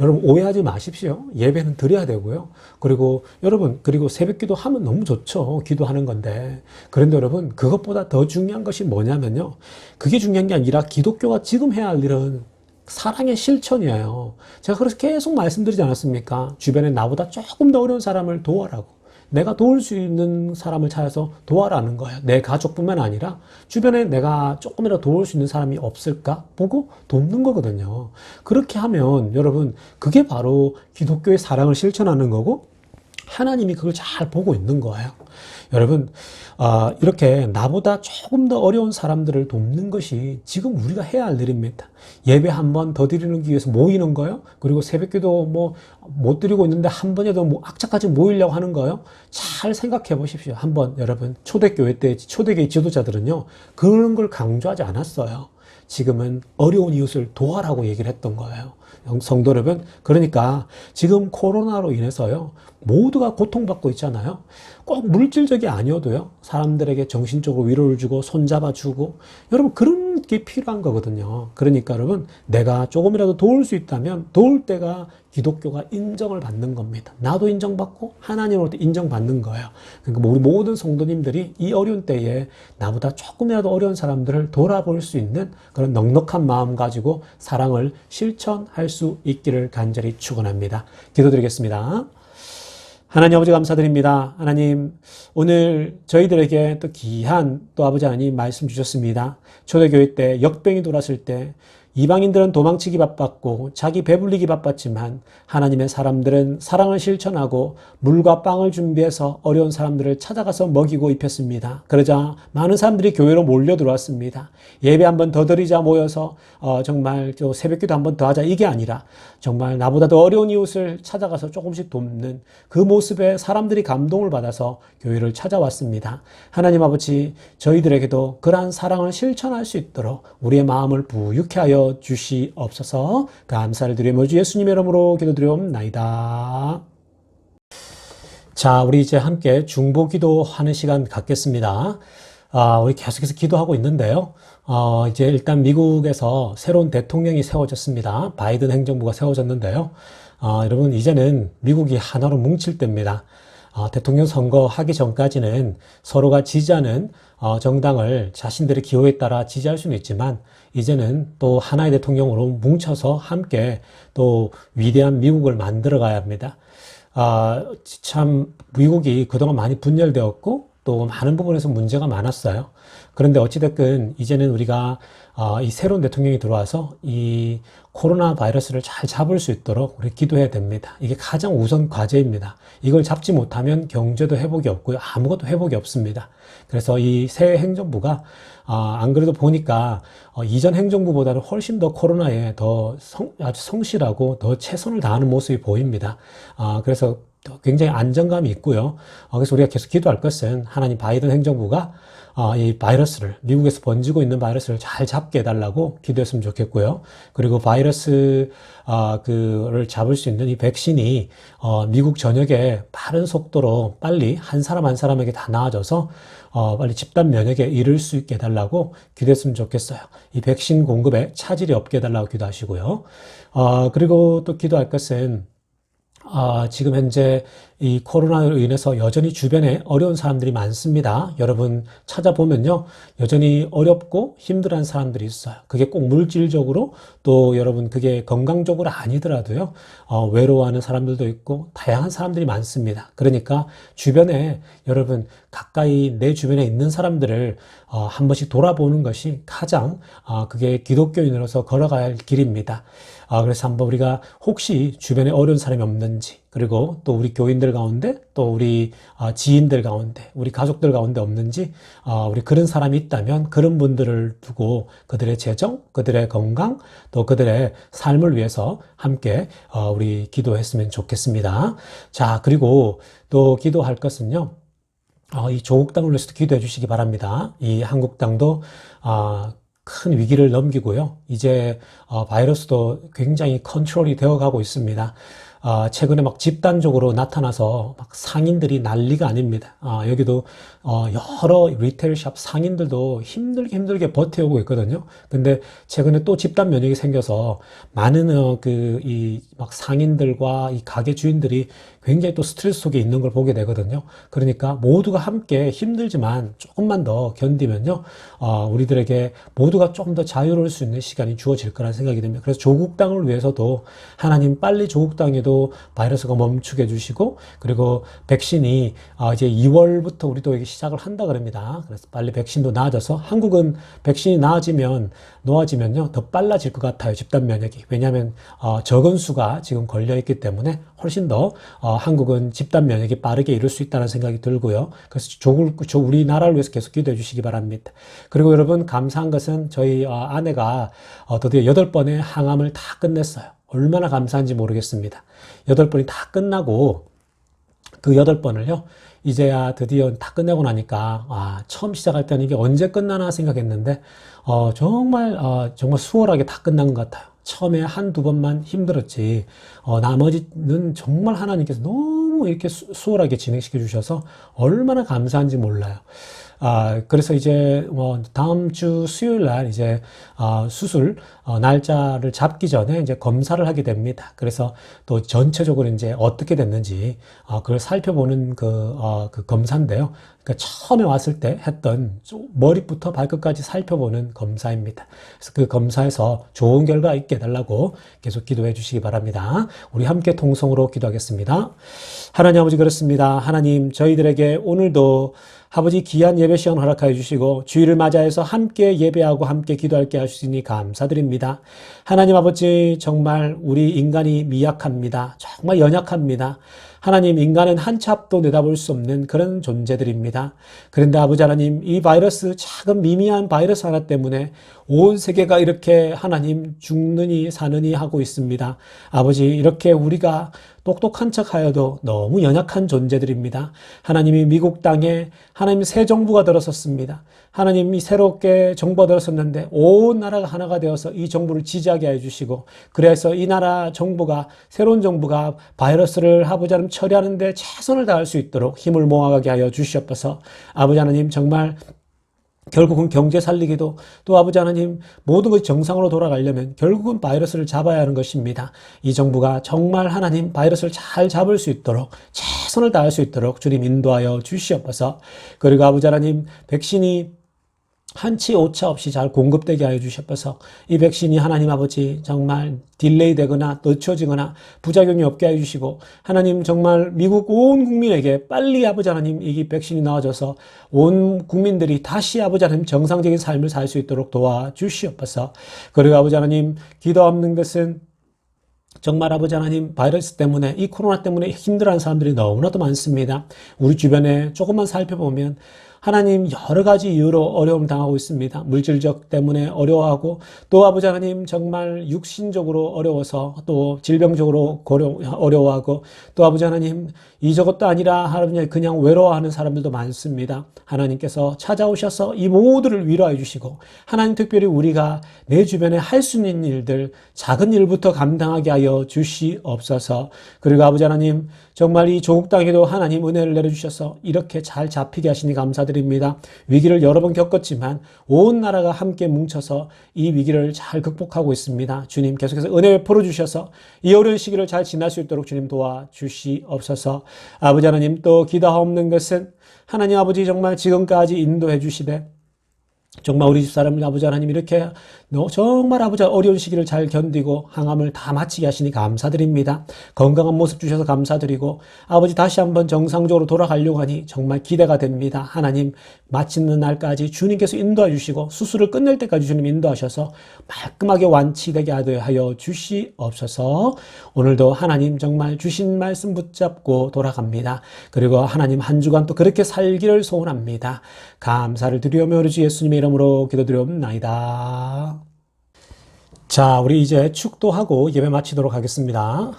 여러분 오해하지 마십시오. 예배는 드려야 되고요. 그리고 여러분 그리고 새벽기도 하면 너무 좋죠. 기도하는 건데. 그런데 여러분 그것보다 더 중요한 것이 뭐냐면요. 그게 중요한 게 아니라 기독교가 지금 해야 할 일은 사랑의 실천이에요. 제가 그래서 계속 말씀드리지 않았습니까? 주변에 나보다 조금 더 어려운 사람을 도와라고. 내가 도울 수 있는 사람을 찾아서 도와라는 거예요. 내 가족뿐만 아니라 주변에 내가 조금이라도 도울 수 있는 사람이 없을까 보고 돕는 거거든요. 그렇게 하면 여러분 그게 바로 기독교의 사랑을 실천하는 거고 하나님이 그걸 잘 보고 있는 거예요. 여러분 이렇게 나보다 조금 더 어려운 사람들을 돕는 것이 지금 우리가 해야 할 일입니다. 예배 한 번 더 드리는 위해서 모이는 거요. 그리고 새벽기도 뭐 못 드리고 있는데 한 번에도 뭐 악착같이 모이려고 하는 거요. 잘 생각해 보십시오. 한번 여러분 초대교회 때 초대교회 지도자들은요 그런 걸 강조하지 않았어요. 지금은 어려운 이웃을 도와라고 얘기를 했던 거예요. 성도 여러분, 그러니까 지금 코로나로 인해서요 모두가 고통받고 있잖아요. 꼭 물질적이 아니어도요 사람들에게 정신적으로 위로를 주고 손잡아주고 여러분 그런 게 필요한 거거든요. 그러니까 여러분 내가 조금이라도 도울 수 있다면 도울 때가 기독교가 인정을 받는 겁니다. 나도 인정받고 하나님으로부터 인정받는 거예요. 그러니까 우리 모든 성도님들이 이 어려운 때에 나보다 조금이라도 어려운 사람들을 돌아볼 수 있는 그런 넉넉한 마음 가지고 사랑을 실천할 수 있기를 간절히 축원합니다. 기도드리겠습니다. 하나님 아버지 감사드립니다. 하나님 오늘 저희들에게 또 귀한 또 아버지 하나님 말씀 주셨습니다. 초대교회 때 역병이 돌았을 때 이방인들은 도망치기 바빴고 자기 배불리기 바빴지만 하나님의 사람들은 사랑을 실천하고 물과 빵을 준비해서 어려운 사람들을 찾아가서 먹이고 입혔습니다. 그러자 많은 사람들이 교회로 몰려 들어왔습니다. 예배 한 번 더 드리자 모여서 정말 새벽기도 한 번 더 하자 이게 아니라 정말 나보다 더 어려운 이웃을 찾아가서 조금씩 돕는 그 모습에 사람들이 감동을 받아서 교회를 찾아왔습니다. 하나님 아버지 저희들에게도 그러한 사랑을 실천할 수 있도록 우리의 마음을 부유케 하여 주시옵소서. 감사를 드리며 주 예수님의 이름으로 기도드리옵나이다. 자, 우리 이제 함께 중보기도 하는 시간 갖겠습니다. 우리 계속해서 기도하고 있는데요. 이제 일단 미국에서 새로운 대통령이 세워졌습니다. 바이든 행정부가 세워졌는데요. 여러분 이제는 미국이 하나로 뭉칠 때입니다. 대통령 선거 하기 전까지는 서로가 지지하는 정당을 자신들의 기호에 따라 지지할 수는 있지만 이제는 또 하나의 대통령으로 뭉쳐서 함께 또 위대한 미국을 만들어 가야 합니다. 참 미국이 그동안 많이 분열되었고 또 많은 부분에서 문제가 많았어요. 그런데 어찌됐든 이제는 우리가 이 새로운 대통령이 들어와서 이 코로나 바이러스를 잘 잡을 수 있도록 우리 기도해야 됩니다. 이게 가장 우선 과제입니다. 이걸 잡지 못하면 경제도 회복이 없고요. 아무것도 회복이 없습니다. 그래서 이 새 행정부가 안 그래도 보니까 이전 행정부보다는 훨씬 더 코로나에 아주 성실하고 더 최선을 다하는 모습이 보입니다. 그래서 굉장히 안정감이 있고요. 그래서 우리가 계속 기도할 것은 하나님 바이든 행정부가 이 바이러스를, 미국에서 번지고 있는 바이러스를 잘 잡게 해달라고 기도했으면 좋겠고요. 그리고 바이러스, 그를 잡을 수 있는 이 백신이, 미국 전역에 빠른 속도로 빨리 한 사람 한 사람에게 다 나아져서, 빨리 집단 면역에 이를 수 있게 해달라고 기도했으면 좋겠어요. 이 백신 공급에 차질이 없게 해달라고 기도하시고요. 그리고 또 기도할 것은, 지금 현재 이 코로나로 인해서 여전히 주변에 어려운 사람들이 많습니다. 여러분 찾아보면요. 여전히 어렵고 힘들어하는 사람들이 있어요. 그게 꼭 물질적으로 또 여러분 그게 건강적으로 아니더라도요. 외로워하는 사람들도 있고 다양한 사람들이 많습니다. 그러니까 주변에 여러분 가까이 내 주변에 있는 사람들을 한 번씩 돌아보는 것이 가장 그게 기독교인으로서 걸어가야 할 길입니다. 그래서 한번 우리가 혹시 주변에 어려운 사람이 없는지 그리고 또 우리 교인들 가운데 또 우리 지인들 가운데 우리 가족들 가운데 없는지 우리 그런 사람이 있다면 그런 분들을 두고 그들의 재정, 그들의 건강 또 그들의 삶을 위해서 함께 우리 기도했으면 좋겠습니다. 자, 그리고 또 기도할 것은요. 이 조국 땅을 위해서도 기도해 주시기 바랍니다. 이 한국 땅도 큰 위기를 넘기고요. 이제 바이러스도 굉장히 컨트롤이 되어 가고 있습니다. 최근에 막 집단적으로 나타나서 막 상인들이 난리가 아닙니다. 여기도 여러 리테일샵 상인들도 힘들게 버텨오고 있거든요. 근데 최근에 또 집단 면역이 생겨서 많은 이 막 상인들과 이 가게 주인들이 굉장히 또 스트레스 속에 있는 걸 보게 되거든요. 그러니까 모두가 함께 힘들지만 조금만 더 견디면요, 우리들에게 모두가 좀 더 자유로울 수 있는 시간이 주어질 거라는 생각이 듭니다. 그래서 조국 땅을 위해서도 하나님 빨리 조국 땅에도 바이러스가 멈추게 해주시고, 그리고 백신이 이제 2월부터 우리도 이게 시작을 한다 그럽니다. 그래서 빨리 백신도 나아져서 한국은 백신이 놓아지면요 더 빨라질 것 같아요. 집단 면역이. 왜냐하면 적은 수가 지금 걸려있기 때문에 훨씬 더 한국은 집단 면역이 빠르게 이룰 수 있다는 생각이 들고요. 그래서 우리나라를 위해서 계속 기도해 주시기 바랍니다. 그리고 여러분 감사한 것은 저희 아내가 드디어 8번의 항암을 다 끝냈어요. 얼마나 감사한지 모르겠습니다. 8번이 다 끝나고 그 8번을요 이제야 드디어 다 끝내고 나니까 처음 시작할 때는 이게 언제 끝나나 생각했는데 정말 수월하게 다 끝난 것 같아요. 처음에 한두 번만 힘들었지 나머지는 정말 하나님께서 너무 이렇게 수월하게 진행시켜 주셔서 얼마나 감사한지 몰라요. 그래서 이제 다음 주 수요일 날 이제 수술 날짜를 잡기 전에 이제 검사를 하게 됩니다. 그래서 또 전체적으로 이제 어떻게 됐는지 그걸 살펴보는 그 검사인데요. 그러니까 처음에 왔을 때 했던 머리부터 발끝까지 살펴보는 검사입니다. 그래서 그 검사에서 좋은 결과 있게 해달라고 계속 기도해 주시기 바랍니다. 우리 함께 통성으로 기도하겠습니다. 하나님 아버지 그렇습니다. 하나님 저희들에게 오늘도 아버지 귀한 예배 시간 허락하여 주시고 주일을 맞이해서 함께 예배하고 함께 기도할게 하시니 감사드립니다. 하나님 아버지 정말 우리 인간이 미약합니다. 정말 연약합니다. 하나님 인간은 한 치 앞도 내다볼 수 없는 그런 존재들입니다. 그런데 아버지 하나님 이 바이러스 작은 미미한 바이러스 하나 때문에 온 세계가 이렇게 하나님 죽느니 사느니 하고 있습니다. 아버지 이렇게 우리가 똑똑한 척하여도 너무 연약한 존재들입니다. 하나님이 미국 땅에 하나님 새 정부가 들어섰습니다. 하나님이 새롭게 정부가 들어섰는데 온 나라가 하나가 되어서 이 정부를 지지하게 해주시고 그래서 이 나라 정부가 새로운 정부가 바이러스를 아버지 하나님 처리하는 데 최선을 다할 수 있도록 힘을 모아가게 하여 주시옵소서. 아버지 하나님 정말 결국은 경제 살리기도 또 아버지 하나님 모든 것이 정상으로 돌아가려면 결국은 바이러스를 잡아야 하는 것입니다. 이 정부가 정말 하나님 바이러스를 잘 잡을 수 있도록 최선을 다할 수 있도록 주님 인도하여 주시옵소서. 그리고 아버지 하나님 백신이 한치 오차 없이 잘 공급되게 하여 주셔서 이 백신이 하나님 아버지 정말 딜레이 되거나 늦춰지거나 부작용이 없게 하여 주시고 하나님 정말 미국 온 국민에게 빨리 아버지 하나님 이 백신이 나와져서 온 국민들이 다시 아버지 하나님 정상적인 삶을 살 수 있도록 도와주시옵소서. 그리고 아버지 하나님 기도 없는 것은 정말 아버지 하나님 바이러스 때문에 이 코로나 때문에 힘들어하는 사람들이 너무나도 많습니다. 우리 주변에 조금만 살펴보면 하나님 여러 가지 이유로 어려움을 당하고 있습니다. 물질적 때문에 어려워하고 또 아버지 하나님 정말 육신적으로 어려워서 또 질병적으로 어려워하고 또 아버지 하나님 이저것도 아니라 하나님 그냥 외로워하는 사람들도 많습니다. 하나님께서 찾아오셔서 이 모두를 위로해 주시고 하나님 특별히 우리가 내 주변에 할 수 있는 일들 작은 일부터 감당하게 하여 주시옵소서. 그리고 아버지 하나님 정말 이 조국 땅에도 하나님 은혜를 내려주셔서 이렇게 잘 잡히게 하시니 감사드립니다. 위기를 여러 번 겪었지만 온 나라가 함께 뭉쳐서 이 위기를 잘 극복하고 있습니다. 주님 계속해서 은혜 베풀어 주셔서 이 어려운 시기를 잘 지날 수 있도록 주님 도와주시옵소서. 아버지 하나님 또 기도하옵는 것은 하나님 아버지 정말 지금까지 인도해 주시되 정말 우리 집사람들 아버지 하나님 이렇게 정말 아버지 어려운 시기를 잘 견디고 항암을 다 마치게 하시니 감사드립니다. 건강한 모습 주셔서 감사드리고 아버지 다시 한번 정상적으로 돌아가려고 하니 정말 기대가 됩니다. 하나님 마치는 날까지 주님께서 인도해 주시고 수술을 끝낼 때까지 주님 인도하셔서 말끔하게 완치되게 하여 주시옵소서. 오늘도 하나님 정말 주신 말씀 붙잡고 돌아갑니다. 그리고 하나님 한 주간 또 그렇게 살기를 소원합니다. 감사를 드리오며 우리 주 예수님의 이름으로 기도드리옵나이다. 자, 우리 이제 축도하고 예배 마치도록 하겠습니다.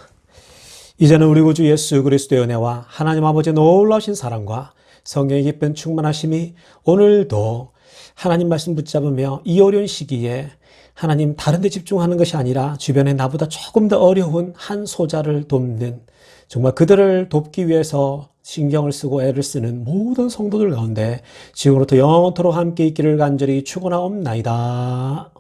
이제는 우리 구주 예수 그리스도의 은혜와 하나님 아버지의 놀라우신 사랑과 성령의 기쁜 충만하심이 오늘도 하나님 말씀 붙잡으며 이 어려운 시기에 하나님 다른 데 집중하는 것이 아니라 주변에 나보다 조금 더 어려운 한 소자를 돕는 정말 그들을 돕기 위해서 신경을 쓰고 애를 쓰는 모든 성도들 가운데 지금부터 영원토록 함께 있기를 간절히 축원하옵나이다.